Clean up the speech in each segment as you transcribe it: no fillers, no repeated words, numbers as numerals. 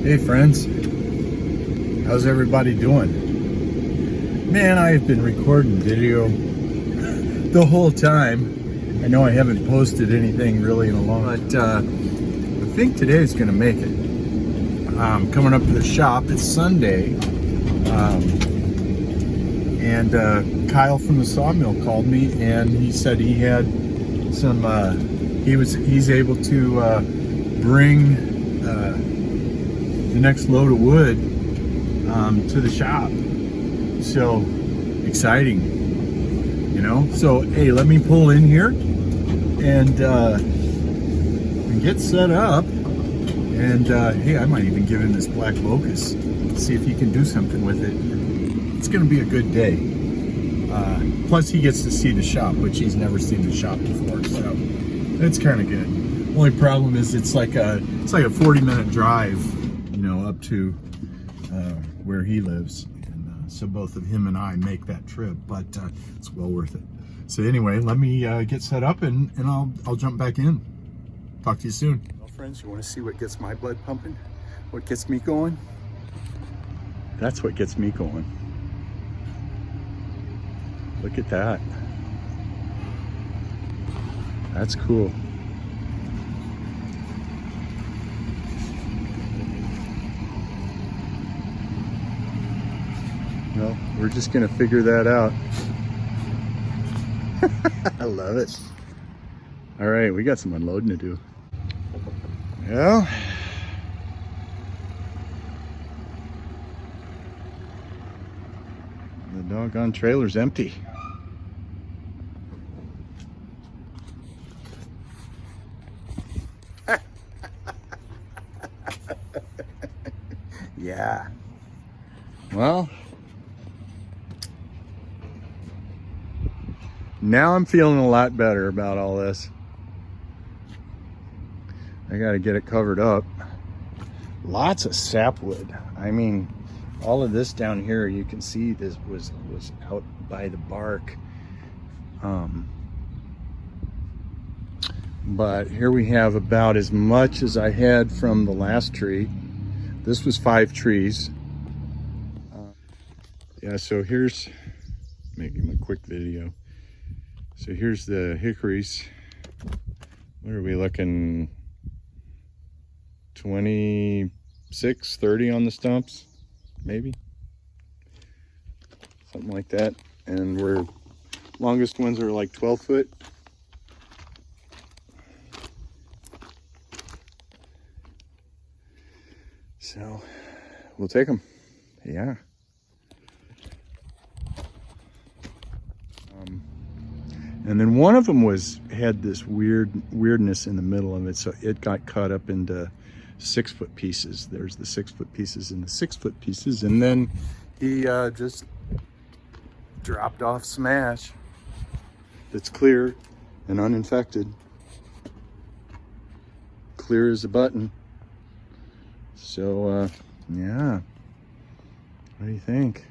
Hey friends, how's everybody doing? Man, I have been recording video the whole time. I know I haven't posted anything really in a long time, but I think today is going to make it. Coming up to the shop, it's Sunday, and Kyle from the sawmill called me and he said he had some, he's able to bring the next load of wood to the shop. So exciting, you know. So hey, let me pull in here and get set up. And hey, I might even give him this black locust, see if he can do something with it. It's gonna be a good day. Plus he gets to see the shop, which he's never seen the shop before, so it's kind of good. Only problem is it's like a 40-minute drive, you know, up to where he lives, and so both of him and I make that trip, but it's well worth it. So anyway, let me get set up and I'll jump back in. Talk to you soon. Well, friends, you want to see what gets my blood pumping? What gets me going? That's what gets me going. Look at that. That's cool. Well, we're just gonna figure that out. I love it. All right, we got some unloading to do. Well, the doggone trailer's empty. Yeah. Well, now I'm feeling a lot better about all this. I got to get it covered up. Lots of sapwood. I mean, all of this down here, you can see this was out by the bark. But here we have about as much as I had from the last tree. This was 5 trees. Yeah, so here's, making a quick video. So here's the hickories. What are we looking? 26, 30 on the stumps, maybe? Something like that. And we're, longest ones are like 12 foot. So we'll take them. Yeah. And then one of them had this weirdness in the middle of it, so it got cut up into 6-foot pieces. There's the 6-foot pieces and the 6-foot pieces, and then he just dropped off smash that's clear and uninfected, clear as a button. So yeah, what do you think?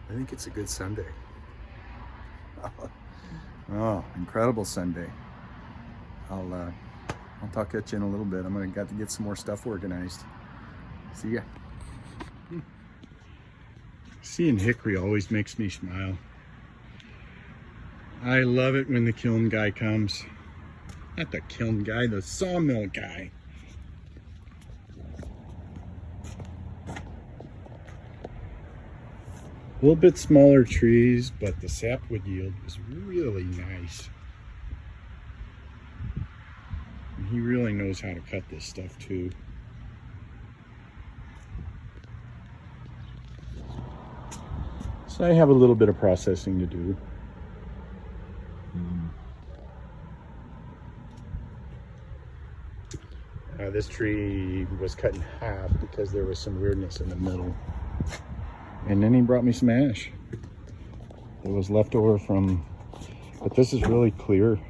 I think it's a good Sunday. Oh, incredible Sunday. I'll talk at you in a little bit. I'm gonna got to get some more stuff organized. See ya. Seeing hickory always makes me smile. I love it when the kiln guy comes. Not the kiln guy, the sawmill guy. A little bit smaller trees, but the sapwood yield was really nice. And he really knows how to cut this stuff too. So I have a little bit of processing to do. This tree was cut in half because there was some weirdness in the middle. And then he brought me some ash. It was left over from, but this is really clear.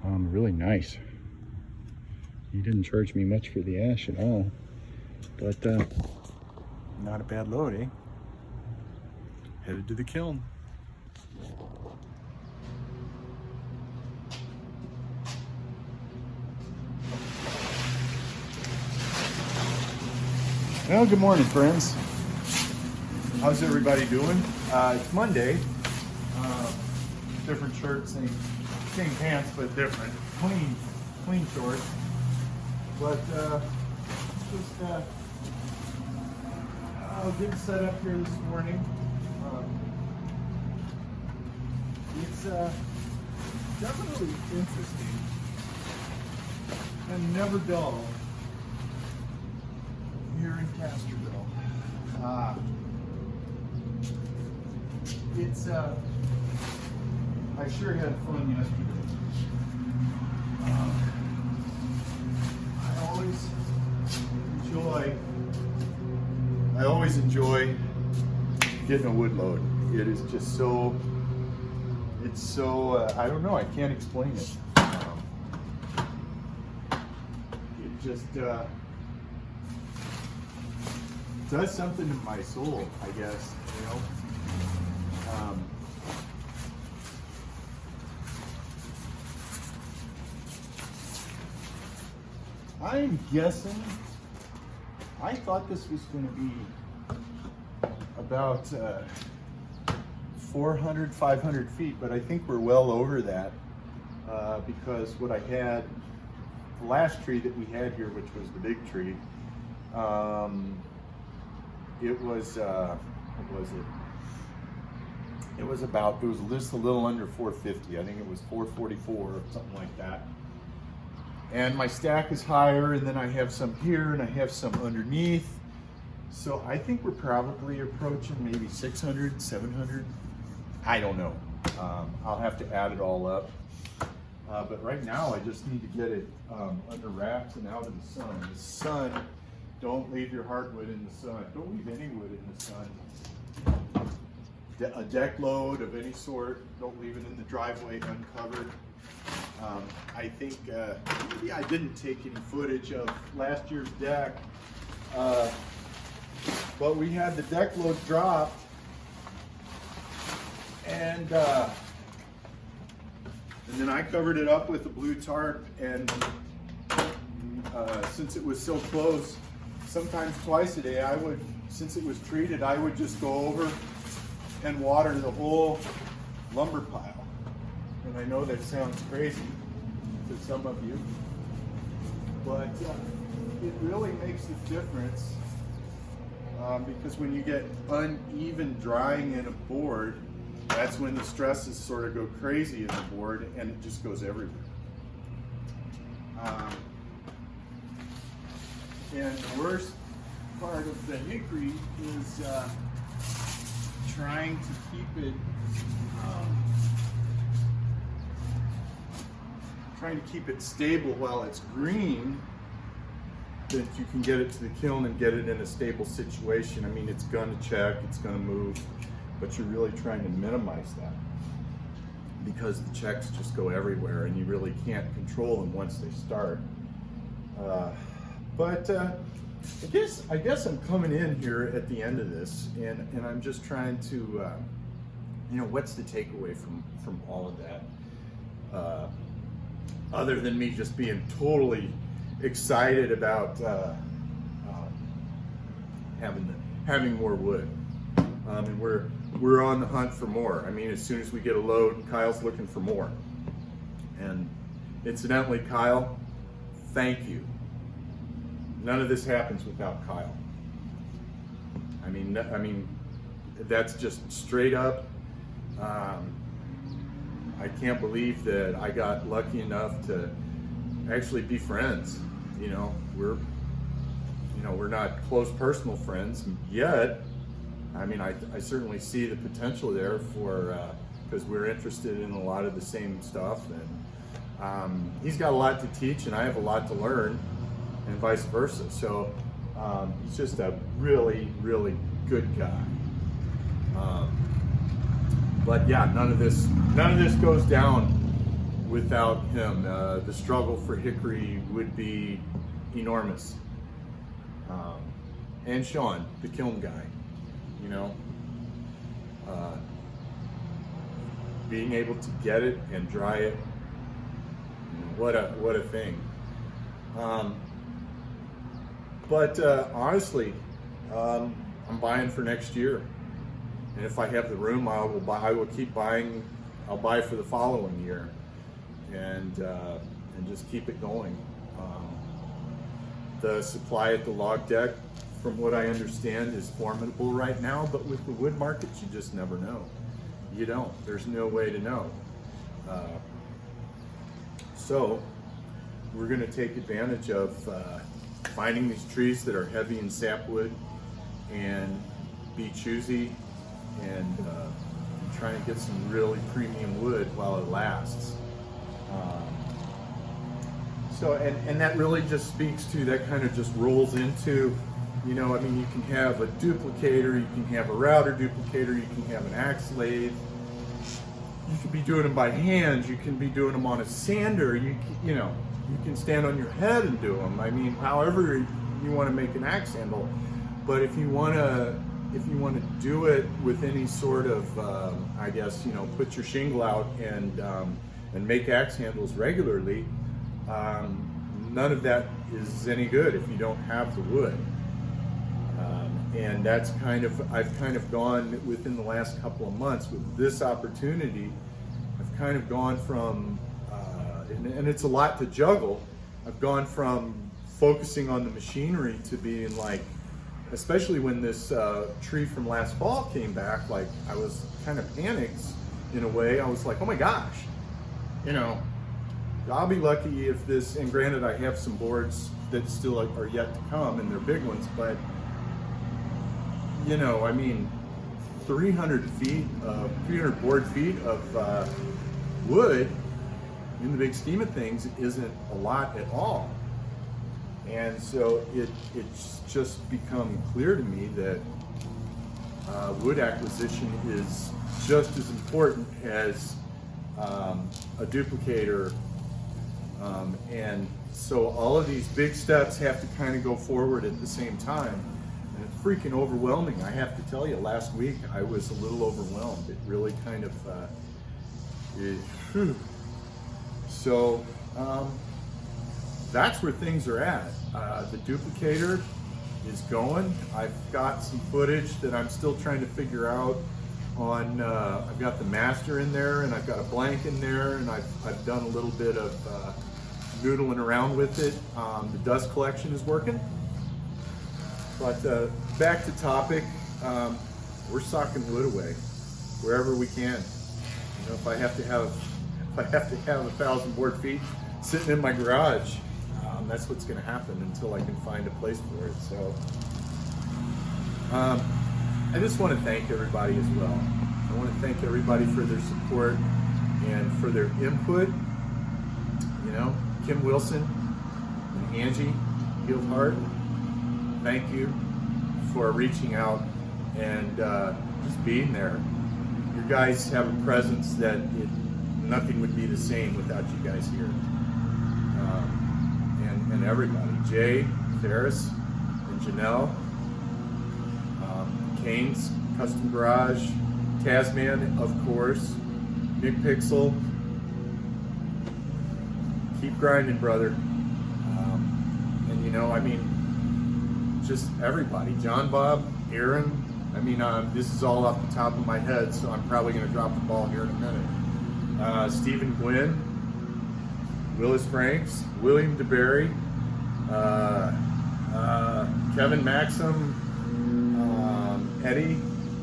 Really nice. He didn't charge me much for the ash at all. But not a bad load, eh? Headed to the kiln. Well, good morning, friends. How's everybody doing? It's Monday. Different shirt, same pants, but different. Clean shorts. But just getting set up here this morning. It's definitely interesting and never dull here in Casterville. It's I sure had fun yesterday. I always enjoy getting a wood load. It is just so, I don't know, I can't explain it. It just does something to my soul, I guess, you know. I'm guessing, I thought this was going to be about 400, 500 feet, but I think we're well over that because what I had, the last tree that we had here, which was the big tree, it was, what was it? It was just a little under 450. I think it was 444 or something like that. And my stack is higher, and then I have some here and I have some underneath. So I think we're probably approaching maybe 600, 700. I don't know. I'll have to add it all up. But right now I just need to get it under wraps and out of the sun. The sun, don't leave your hardwood in the sun. Don't leave any wood in the sun. A deck load of any sort, don't leave it in the driveway uncovered. I think maybe I didn't take any footage of last year's deck, but we had the deck load dropped, and then I covered it up with a blue tarp, and since it was so close, sometimes twice a day, I would, since it was treated, I would just go over and water the whole lumber pile. And I know that sounds crazy to some of you, but it really makes a difference because when you get uneven drying in a board, that's when the stresses sort of go crazy in the board and it just goes everywhere. And the worst part of the hickory is trying to keep it stable while it's green, that you can get it to the kiln and get it in a stable situation. I mean, it's going to check, it's going to move, but you're really trying to minimize that because the checks just go everywhere and you really can't control them once they start. But I guess I'm coming in here at the end of this, and I'm just trying to, you know, what's the takeaway from all of that? Other than me just being totally excited about having more wood, and we're on the hunt for more. I mean, as soon as we get a load, Kyle's looking for more. And incidentally, Kyle, thank you. None of this happens without Kyle. I mean, that's just straight up. I can't believe that I got lucky enough to actually be friends. You know, we're not close personal friends yet. I mean, I certainly see the potential there for because we're interested in a lot of the same stuff, and he's got a lot to teach, and I have a lot to learn, and vice versa. So he's just a really, really good guy. But yeah, none of this goes down without him. The struggle for Hickory would be enormous. And Sean, the kiln guy, you know, being able to get it and dry it, what a thing. But honestly, I'm buying for next year, and if I have the room, I will buy. I will keep buying. I'll buy for the following year, and just keep it going. The supply at the log deck, from what I understand, is formidable right now. But with the wood markets, you just never know. You don't. There's no way to know. So we're going to take advantage of finding these trees that are heavy in sapwood and be choosy and try and get some really premium wood while it lasts. And that really just speaks to, that kind of just rolls into, you know, I mean, you can have a duplicator, you can have a router duplicator, you can have an axe lathe. You can be doing them by hand, you can be doing them on a sander, you know, you can stand on your head and do them. I mean, however you want to make an axe handle. But if you want to do it with any sort of, I guess, you know, put your shingle out and make axe handles regularly, none of that is any good if you don't have the wood. And that's I've kind of gone within the last couple of months with this opportunity. I've kind of gone from, and it's a lot to juggle. I've gone from focusing on the machinery to being like, especially when this tree from last fall came back, like I was kind of panicked in a way. I was like, oh my gosh, you know, I'll be lucky if this, and granted I have some boards that still are yet to come and they're big ones, but you know, I mean, 300 board feet of wood in the big scheme of things isn't a lot at all. And so it's just become clear to me that wood acquisition is just as important as a duplicator. And so all of these big steps have to kind of go forward at the same time. And it's freaking overwhelming. I have to tell you, last week I was a little overwhelmed. It really kind of, So that's where things are at. The duplicator is going. I've got some footage that I'm still trying to figure out on, I've got the master in there and I've got a blank in there, and I've done a little bit of noodling around with it. The dust collection is working. But back to topic, we're socking wood away wherever we can. You know, if I have to have 1,000 board feet sitting in my garage, that's what's going to happen until I can find a place for it. So I just want to thank everybody as well. I want to thank everybody for their support and for their input. You know, Kim Wilson and Angie Gilhart, thank you for reaching out and just being there. You guys have a presence that nothing would be the same without you guys here. And everybody, Jay, Ferris, and Janelle, Kane's Custom Garage, Tasman, of course, Big Pixel. Keep grinding, brother. And you know, I mean, just everybody, John Bob, Aaron. I mean, this is all off the top of my head, so I'm probably going to drop the ball here in a minute. Stephen Gwynn, Willis Franks, William DeBerry, Kevin Maxim, Eddie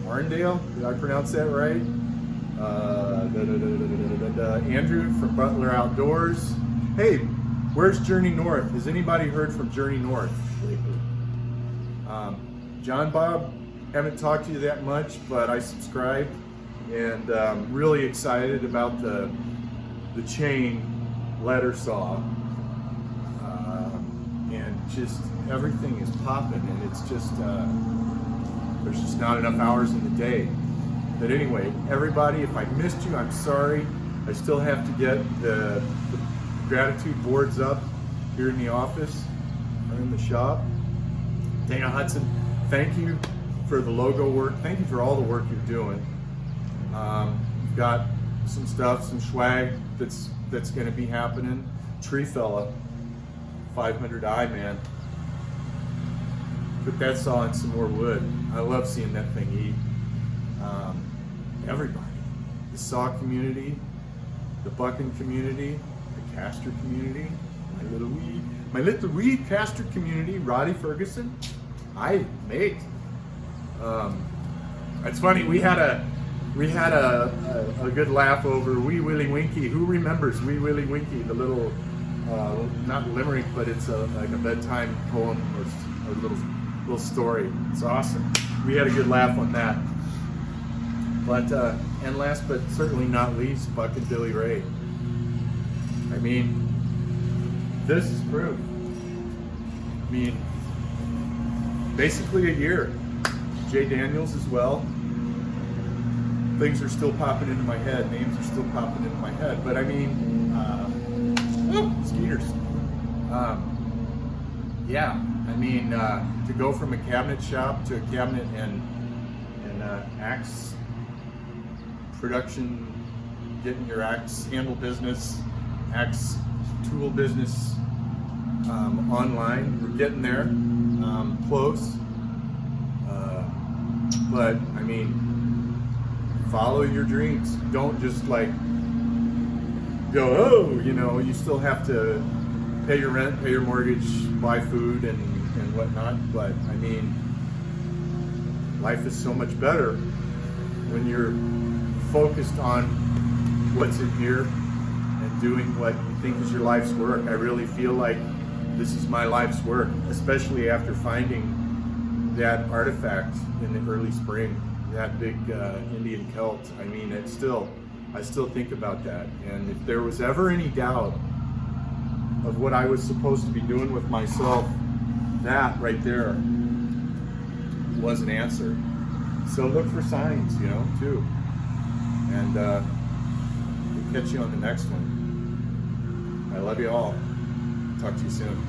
Arndale, did I pronounce that right? Andrew from Butler Outdoors. Hey, where's Journey North? Has anybody heard from Journey North lately? John Bob, haven't talked to you that much, but I subscribed, and really excited about the chain letter saw, and just everything is popping, and it's just there's just not enough hours in the day. But anyway, everybody, if I missed you, I'm sorry. I still have to get the gratitude boards up here in the office or in the shop. Dana Hudson, thank you for the logo work. Thank you for all the work you're doing. We've got some stuff, some swag that's going to be happening. Tree Fella, 500i, man. put that saw in some more wood. I love seeing that thing eat. Everybody, the saw community, the bucking community, the caster community, my little wee caster community, Roddy Ferguson, mate. It's funny, we had a good laugh over Wee Willie Winky. Who remembers Wee Willie Winky, the little not limerick, but it's like a bedtime poem or little story. It's awesome. We had a good laugh on that. But and last but certainly not least, Buck and Billy Ray. I mean, this is proof. I mean, basically a year. Jay Daniels as well. Things are still popping into my head. Names are still popping into my head. But I mean, skeeters. Yeah, I mean, to go from a cabinet shop to a cabinet and axe production, getting your axe handle business, axe tool business online. We're getting there, close. But I mean, follow your dreams. Don't just like go, oh, you know, you still have to pay your rent, pay your mortgage, buy food and whatnot. But I mean, life is so much better when you're focused on what's in here and doing what you think is your life's work. I really feel like this is my life's work, especially after finding that artifact in the early spring, that big Indian celt. I mean, I still think about that. And if there was ever any doubt of what I was supposed to be doing with myself, that right there was an answer. So look for signs, you know, too. And we'll catch you on the next one. I love you all. Talk to you soon.